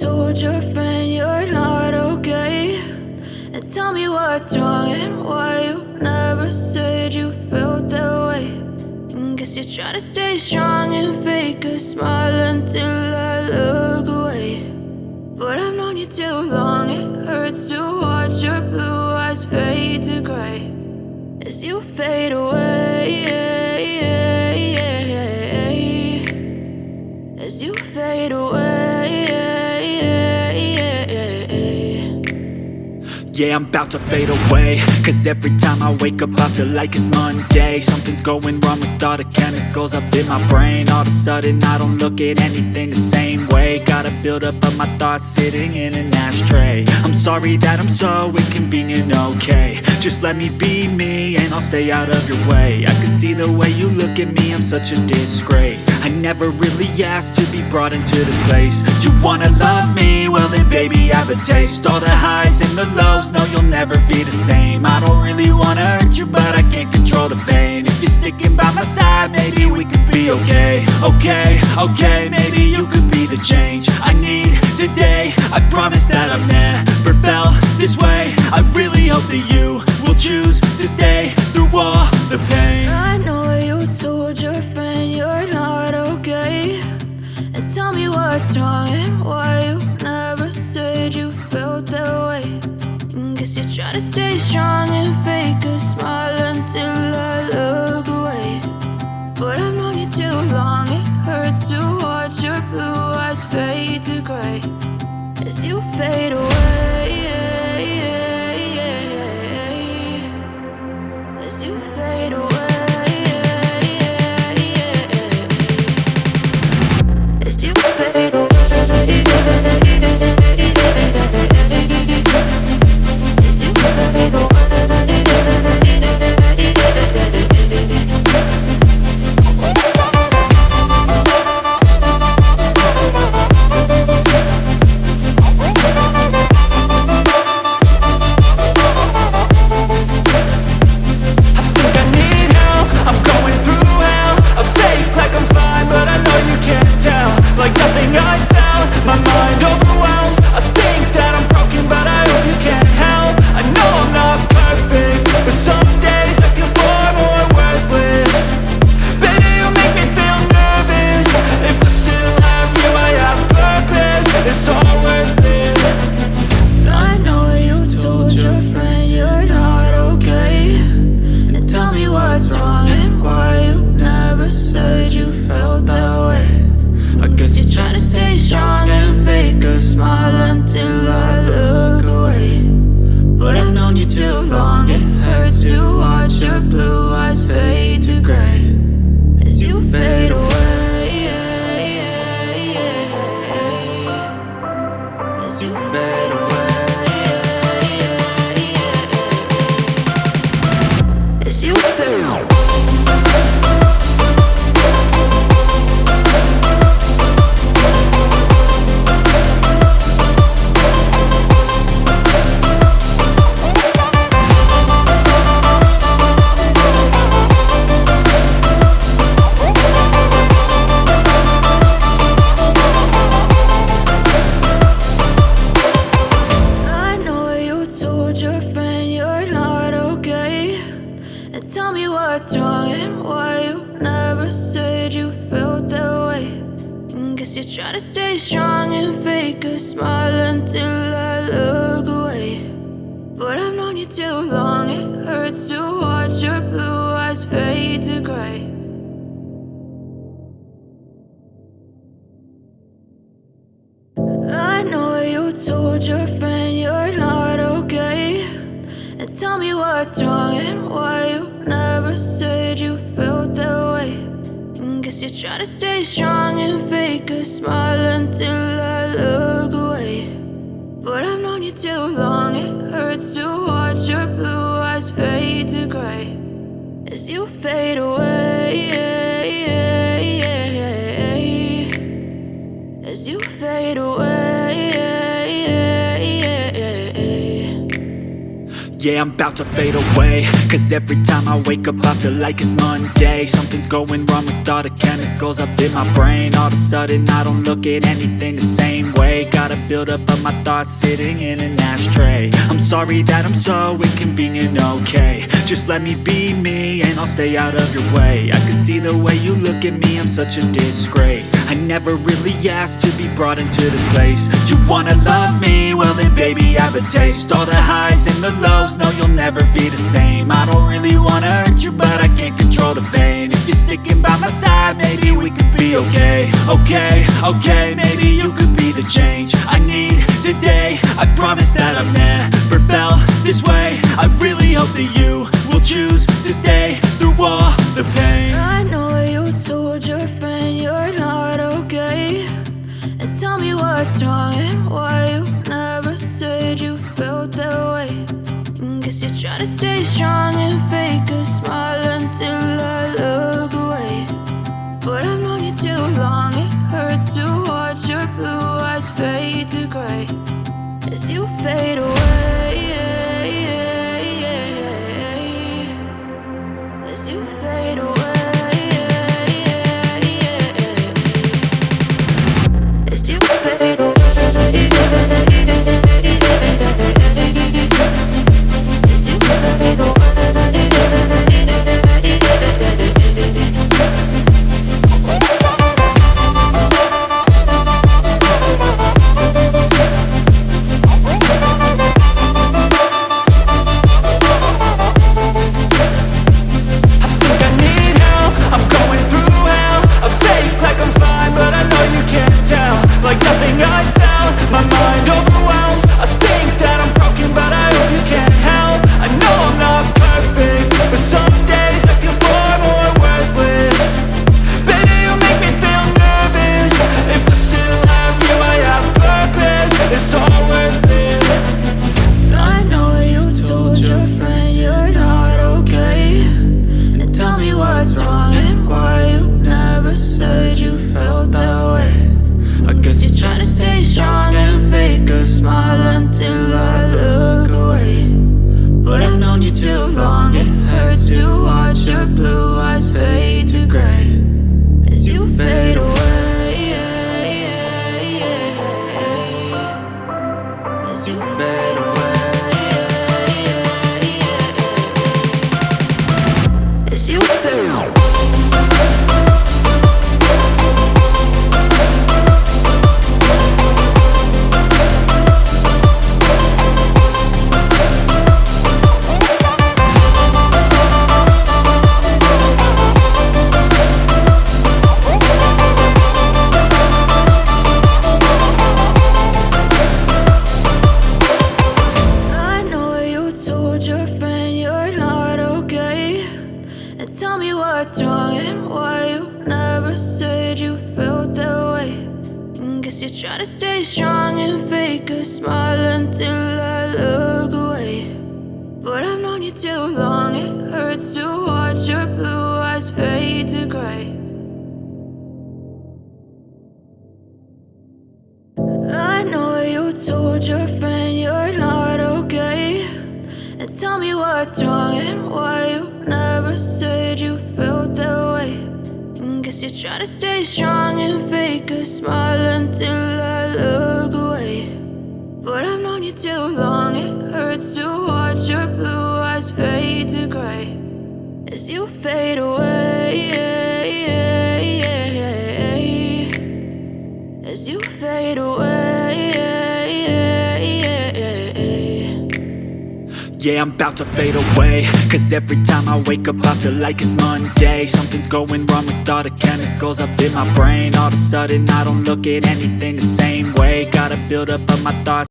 told your friend you're not okay, and tell me what's wrong and why you never said you felt that way. And guess you're trying to stay strong and fake a smile until I look away. But I've known you too long, it hurts to watch your blue eyes fade to gray as you fade away, as you fade away. Yeah, I'm about to fade away, cause every time I wake up I feel like it's Monday. Something's going wrong with all the chemicals up in my brain. All of a sudden I don't look at anything the same way. Got a buildup of my thoughts sitting in an ashtray. I'm sorry that I'm so inconvenient, okay. Just let me be me and I'll stay out of your way. I can see the way you look at me, I'm such a disgrace. I never really asked to be brought into this place. You wanna love me? Well then baby, have a taste. All the highs and the lows, no, you'll never be the same. I don't really wanna hurt you, but I can't control the pain. If you're sticking by my side, maybe we could be okay. Okay, maybe you could be the change I need today. I promise that I've never felt this way. I really hope that you will choose to stay through all the pain. I know you told your friend you're not okay, and tell me what's wrong and why you never said you felt that way. Guess you're trying to stay strong and fake a smile until I look away. But I've known you too long, it hurts to watch your blue eyes fade to gray as you fade away, as you fade away, as you fade away. Yeah, I'm about to fade away, cause every time I wake up I feel like it's Monday. Something's going wrong with all the chemicals up in my brain. All of a sudden I don't look at anything the same way. Got a buildup of my thoughts sitting in an ashtray. I'm sorry that I'm so inconvenient, okay. Just let me be me and I'll stay out of your way. I can see the way you look at me, I'm such a disgrace. I never really asked to be brought into this place. You wanna love me? Well then baby I have a taste. All the highs and the lows, no you'll never be the same. I don't really wanna hurt you but I can't control the pain. If you're sticking by my side, maybe we could be okay. Okay, maybe you could be the change I need today. I promise that I've never felt this way. I really hope that you will choose to stay through all the pain. I know you told your friend you're not okay, and tell me what's wrong and why you never said you felt that way. Guess you're trying to stay strong and fake a smile until I look away. But I've known you too long, it hurts to watch your blue eyes fade to gray as you fade away. As you fade away. As you fade away. Try to stay strong and fake a smile until I look away. But I've known you too long, it hurts to watch your blue eyes fade to gray. I know you told your friend you're not okay, and tell me what's wrong and why you never said you felt that way. Guess you're trying to stay strong and fake a smile until I look away. But I've known you too long, it hurts to watch your blue eyes fade to gray as you fade away. As you fade away. Yeah, I'm about to fade away, cause every time I wake up I feel like it's Monday. Something's going wrong with all the chemicals up in my brain. All of a sudden I don't look at anything the same way. Got a buildup of my thoughts